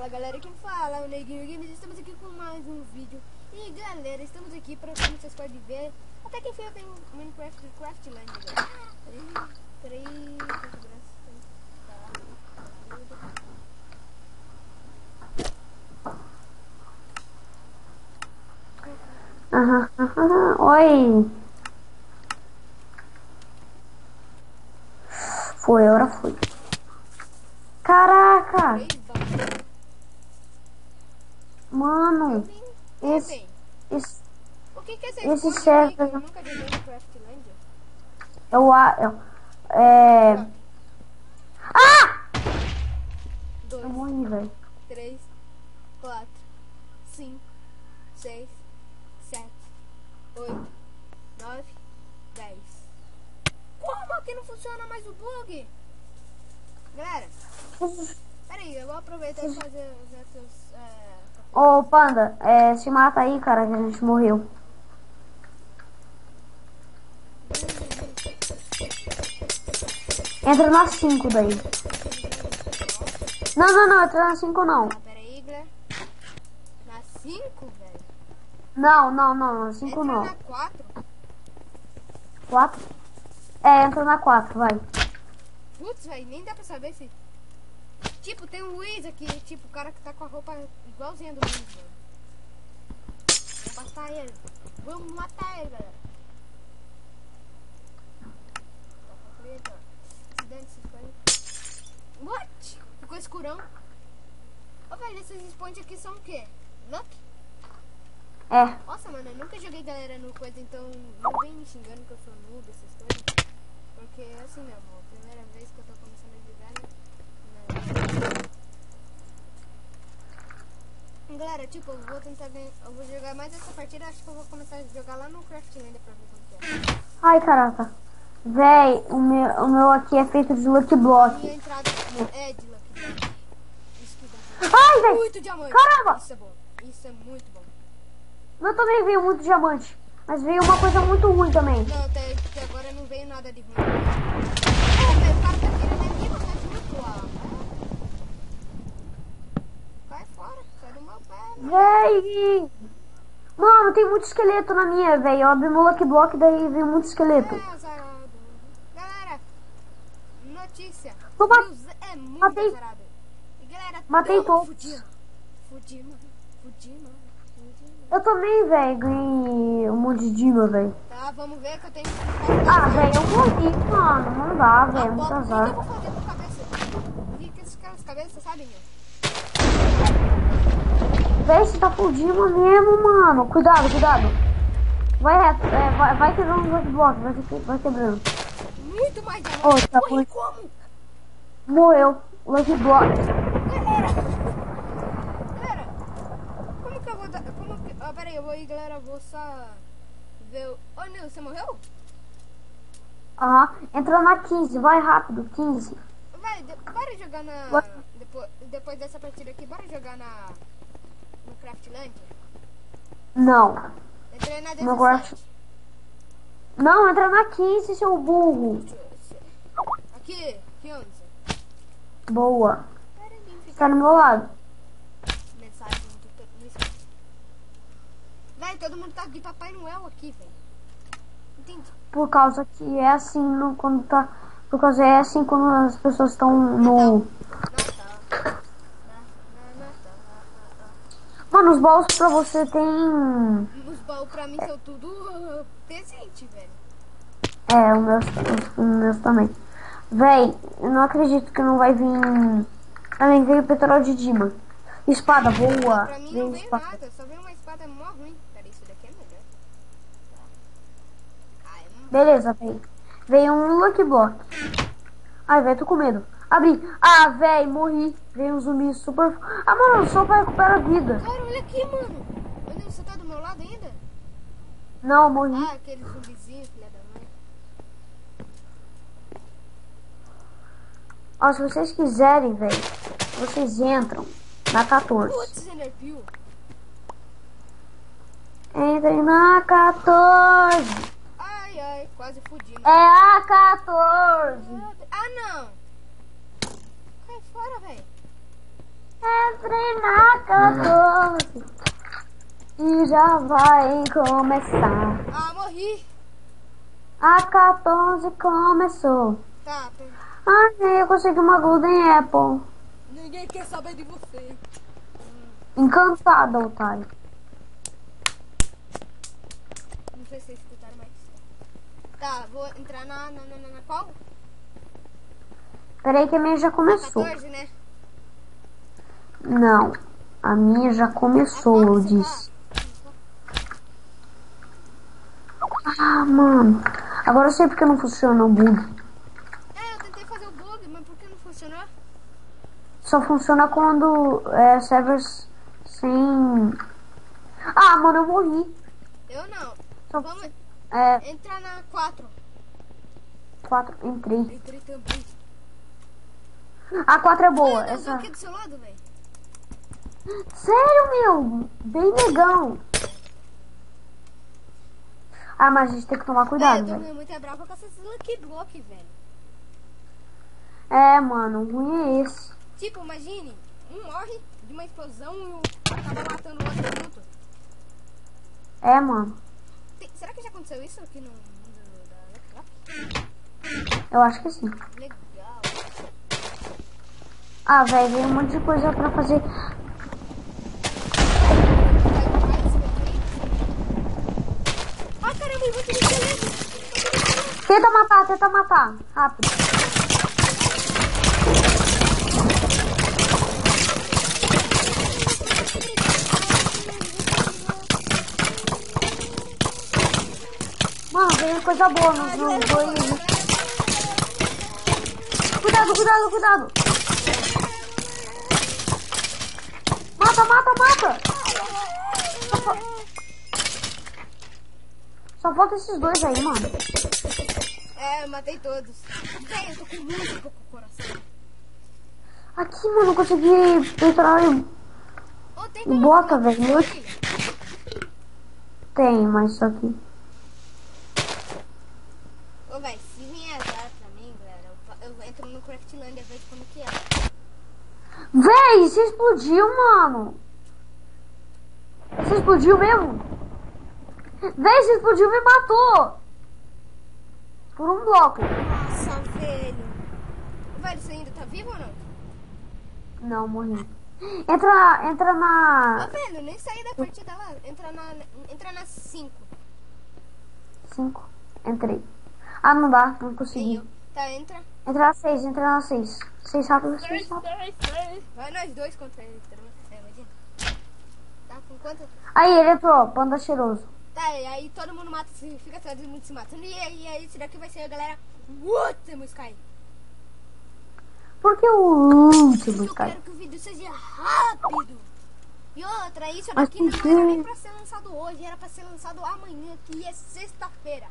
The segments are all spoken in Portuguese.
Fala galera, quem fala é o Neguinho Games, estamos aqui com mais um vídeo. E galera, estamos aqui para, como vocês podem ver, até que enfim eu tenho Minecraft Craftland, galera. Peraí, Oi. Foi, agora foi. Caraca! Mano, esse o que é esse esse server eu nunca joguei no Craftland. Eu morri, velho. 3, 4, 5, 6, 7, 8, 9, 10. Como que não funciona mais o bug? Galera, peraí, eu vou aproveitar e fazer os outros... Ô, Panda, se mata aí, cara, que a gente morreu. Entra na 5 daí. Não, entra na 5 não. Peraí, galera. Na 5, velho? Não, na 5 não. Entra na 4. 4? Entra na 4, vai. Putz, velho, nem dá pra saber se... Tipo, tem um Luiz aqui, tipo, o cara que tá com a roupa igualzinha do Luiz, velho. Vamos matar ele. Vamos matar ele, galera. What? Ficou escurão. Ô, velho, esses spawns aqui são o quê? Luck? Nossa, mano, eu nunca joguei galera no coisa, então não vem me xingando que eu sou noob, essas coisas. Porque é assim, meu amor, primeira vez que eu tô começando a jogar, né? Não. Galera, tipo, eu vou tentar ver, eu vou jogar mais essa partida, acho que eu vou começar a jogar lá no Craftland pra ver como que é. Ai, caraca. Véi, o meu aqui é feito de Lucky Block. Minha entrada é de Lucky Block. Isso que dá. Ai, véi! Muito diamante! Caramba! Isso é bom, isso é muito bom. Meu também veio muito diamante. Mas veio uma coisa muito ruim também. Não, até agora não veio nada de ruim. Ô, velho, o cara tá querendo aqui, você tá muito lá. Cai fora, sai do meu pé. Véi! Mano, tem muito esqueleto na minha, velho. Eu abri meu Lucky Block, daí veio muito esqueleto. Azarado. Galera, notícia. Opa, É muito matei. azarado. E galera, Matei todos. Fudimos. Eu também, velho, ganhei um monte de dima, velho. Tá, vamos ver que eu tenho que... Ah, velho, eu morri, mano. Não dá, velho. Muito O que azar. eu vou fazer com a cabeça? O que esses caras cabeça sabem, meu? Véi, você tá full dima mesmo, mano. Cuidado. Vai reto, vai quebrando os Lucky Block, vai quebrando. Muito mais diamante. Ô, tá Morri como? Morreu. Lucky Block. Galera, como que eu vou dar... pera aí, eu vou ir, galera, eu vou só ver o... Ô, Nil, você morreu? Aham, entra na 15, vai rápido, 15. Vai, bora jogar na... Depois dessa partida aqui, bora jogar no Craftland? Não. Entrei na No Craft... 17. Não, entra na 15, seu burro. Aqui, 11. Boa. Tá no meu lado. Mensagem do... Véi, todo mundo tá de Papai Noel aqui, velho. Entendi. Por causa que é assim quando tá... Por causa é assim quando as pessoas estão no... Mano, os baús pra você tem... Os baús pra mim são tudo decente, velho. Os meus também. Véi, eu não acredito que não vai vir... Também veio petróleo de Dima. Espada, boa. Pra mim não veio nada, só veio uma espada mó ruim. Peraí, isso daqui é melhor. Beleza, véi. Veio um Lucky Block. Ai, velho, tô com medo. Abri. Ah, velho, morri. Veio um zumbi super... Ah, mano, só pra recuperar a vida. Cara, olha aqui, mano. Olha, você tá do meu lado ainda? Não, morri. Ah, aquele zumbizinho, filha da mãe. Ó, se vocês quiserem, velho, vocês entram na 14. Putz, ele arpiu. Entrem na 14. Ai, quase fudi. É a 14. Ah, não. Cai fora, velho. Entrem na 14 e já vai começar. Ah, morri. A 14 começou. Tá, Ai, eu consegui uma Golden Apple. ninguém quer saber de você. Encantada, otário. Não sei se vocês escutaram, mas... Tá, vou entrar na qual? Peraí que a minha já Na começou. 14, né? Não, a minha já começou, eu disse. Ah, mano. Agora eu sei porque não funciona o bug. Eu tentei fazer o bug, mas por que não funcionou? Só funciona quando servers sem... Ah, mano, eu morri. Eu não. Só... Vamos É, entrar na 4. 4, entrei. Entrei também. A 4 é boa. Mano, eu Essa... tô aqui do seu lado, velho. Sério, meu? Bem legal. Ah, mas a gente tem que tomar cuidado, Eu tô velho. muito brava com essas Lucky Block, velho. É, mano, o ruim é esse. Tipo, imagine, um morre de uma explosão e o acaba matando o outro junto. É, mano. Será que já aconteceu isso aqui no mundo da Lucky Block? Eu acho que sim. Legal. Ah, velho, tem um monte de coisa pra fazer. Ah, caramba, eu vou ter que esqueleto. Tenta matar. Rápido. Mano, veio coisa boa nos dois. Cuidado. Mata. Só falta esses dois aí, mano. Eu matei todos. Véi, eu tô com música com o coração. Aqui, mano, eu consegui entrar em Ô, tem como bota, tomar velho. choque? Tem, mas só que... Ô, véi, se vier azar pra mim, galera, eu entro no Craftland e vejo como que é. Véi, você explodiu, mano. Você explodiu mesmo? Véi, você explodiu e me matou. Por um bloco. Nossa, velho. Velho, você ainda tá vivo ou não? Não, morri. Entra na... Ô, velho, nem saí da partida lá. Entra na 5. 5. Entrei. Ah, não dá, não consegui. Tá, entra. Entra na 6. 6 rápido, 6 rápido. Vai nós dois contra ele. Imagina. Tá, com quanto? Aí, ele entrou, panda cheiroso. Tá, e aí todo mundo mata, fica todo mundo se matando. E aí esse daqui vai ser a galera último Sky. Por que o último, Eu cara? quero que o vídeo seja rápido. E outra, isso Mas daqui por não quê? era nem pra ser lançado hoje, era pra ser lançado amanhã, que é sexta-feira.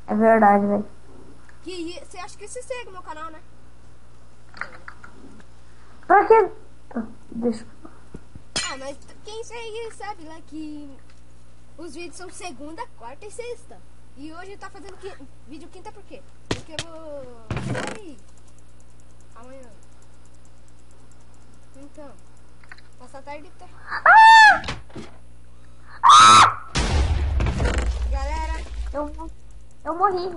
É verdade, velho. Que você acha que você segue meu canal, né? Pra que... Deixa... Ah, mas quem segue sabe lá que os vídeos são segunda, quarta e sexta. E hoje tá fazendo vídeo quinta por quê? Porque eu vou... Ai, amanhã. Então, passa a tarde tá. Galera, Eu morri.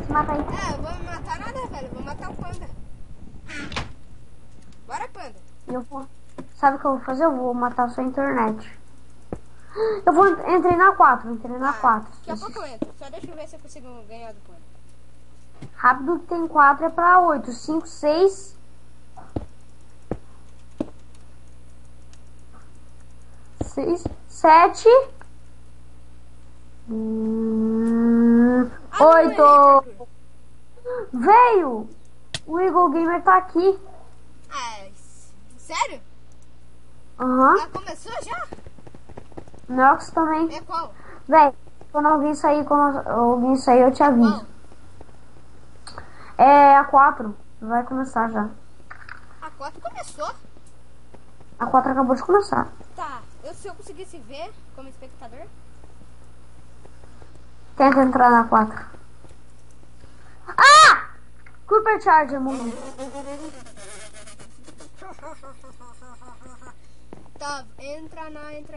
Se mata aí. eu vou me matar nada, velho. Eu vou matar o panda. Bora, panda. Eu vou... Sabe o que eu vou fazer? Eu vou matar a sua internet. Entrei na 4. Daqui a pouco eu entro. Só deixa eu ver se eu consigo ganhar do panda. Rápido que tem 4 é pra 8. 5, 6. 6, 7. 8. Veio! O Eagle Gamer tá aqui. Sério? Aham. Já começou já? Nox também. É qual? Véi, quando alguém sair eu te aviso. Qual? É a 4. Vai começar já. A 4 começou? A 4 acabou de começar. Tá. Se eu conseguisse ver como espectador. Tenta entrar na 4. Ah! Cooper Charger morreu. Tá, entra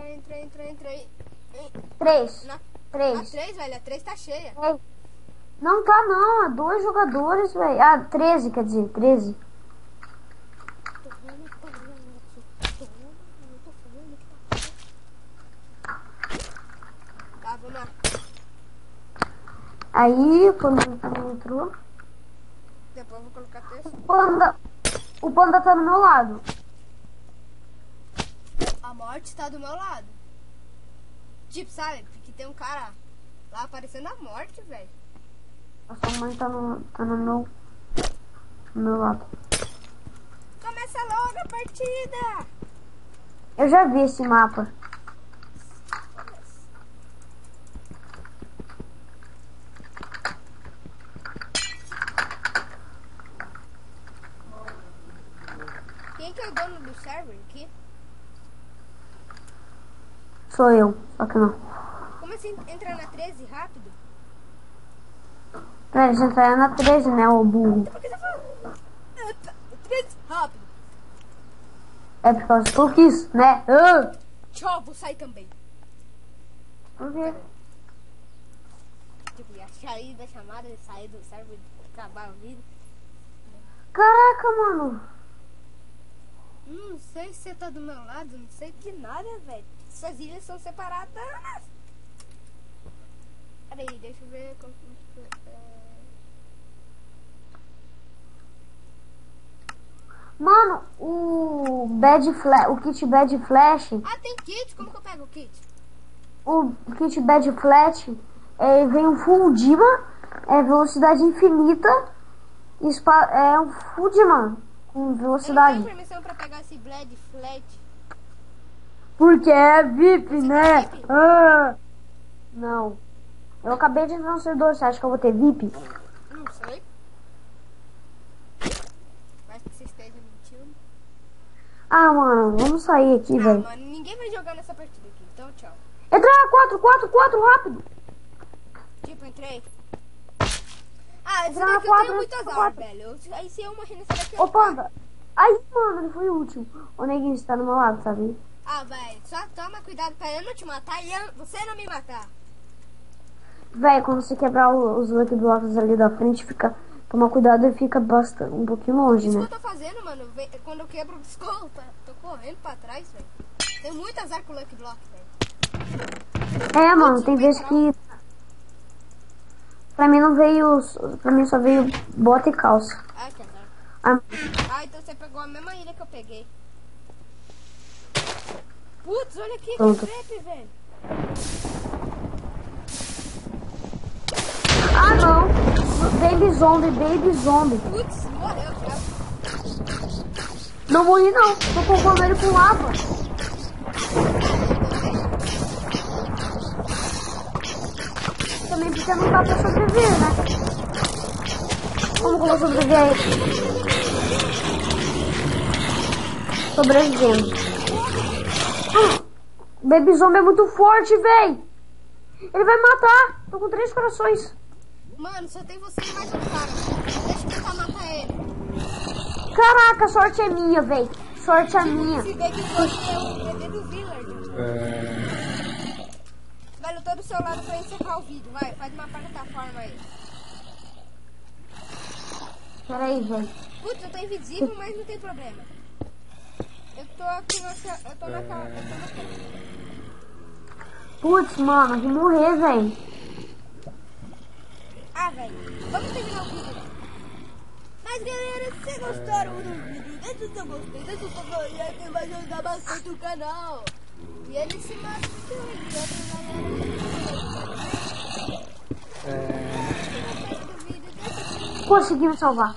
aí. 3. Na 3. 3, velho. A 3 tá cheia. Não tá não, é 2 jogadores, velho. Ah, 13, quer dizer, 13. Tá, vamos lá. Aí, quando entrou... Depois eu vou colocar texto. O panda tá do meu lado. A morte tá do meu lado. Tipo, sabe? Porque tem um cara lá aparecendo a morte, velho. A sua mãe tá no meu lado. Começa logo a partida. Eu já vi esse mapa. Quem que é o dono do server aqui? Sou eu, só que não. Como assim entrar na 13 rápido? Pra gente entrar na 13, né, ô burro? Por que você falou? 13 rápido. É por causa que eu quis, né? Tchau, vou sair também. Por quê? Tipo, ia sair da chamada, sair do server, acabar o vídeo. Caraca, mano. Não sei se você tá do meu lado, não sei de nada, velho. Essas ilhas são separadas. Peraí, deixa eu ver como Mano, o kit Bad Flash, Ah, tem kit? Como que eu pego o kit? o kit Bad Flash, vem um full Dima, velocidade infinita, é um full Dima com Eu não velocidade. tenho permissão pra pegar esse Blade Flat. Porque é VIP, Você né? tá VIP? Não. Eu acabei de entrar no servidor, você acha que eu vou ter VIP? Não sei. Mas que você esteja mentindo. Ah, mano, vamos sair aqui, Ah, velho. mano, ninguém vai jogar nessa partida aqui, então tchau. Entra na 4, rápido. Tipo, entrei. Ah, esse Entra na daqui eu 4, tenho muito azar, 4. velho. Aí se eu morrer nessa daqui, Ô, Panda. Aí, mano, ele foi o último. Ô, neguinho, você tá do meu lado, sabe? Ah, velho, só toma cuidado pra eu não te matar e você não me matar. Velho, quando você quebrar os Lucky Blocks ali da frente, toma cuidado e fica bastante, um pouquinho longe, Isso né? que eu tô fazendo, mano, quando eu quebro o escola, tô correndo pra trás, velho. Tem muito azar com o Lucky Block, velho. Mano, tem vezes que... Pra mim não veio... Pra mim só veio bota e calça. Ah, que azar. Ah, Então você pegou a mesma ilha que eu peguei. Putz, olha aqui, Pronto. que trap, velho. não. Baby zombie. Putz, morreu já. Não morri não, tô conformando ele com lava. Também porque não dá pra sobreviver, né? Como que eu vou sobreviver a ele? Sobrevivendo. Baby Zombie é muito forte, véi. Ele vai me matar. Tô com 3 corações. Mano, só tem você e mais um cara. Deixa eu tentar matar ele. Caraca, sorte é minha, véi. Sorte é minha. Esse Baby Zombie é o bebê do Village. Velho, eu tô do seu lado pra encerrar o vídeo. Vai, faz uma plataforma aí. Pera aí, véi. Putz, eu tô invisível, mas não tem problema. Eu tô aqui eu tô na cara. Putz, mano, vou morrer, véi. Ah, velho. Vamos terminar o vídeo. Mas, galera, se vocês gostaram do vídeo, deixa o seu gostei, deixa o seu joinha que vai ajudar bastante o canal. E ele se mata porque eu Consegui me salvar.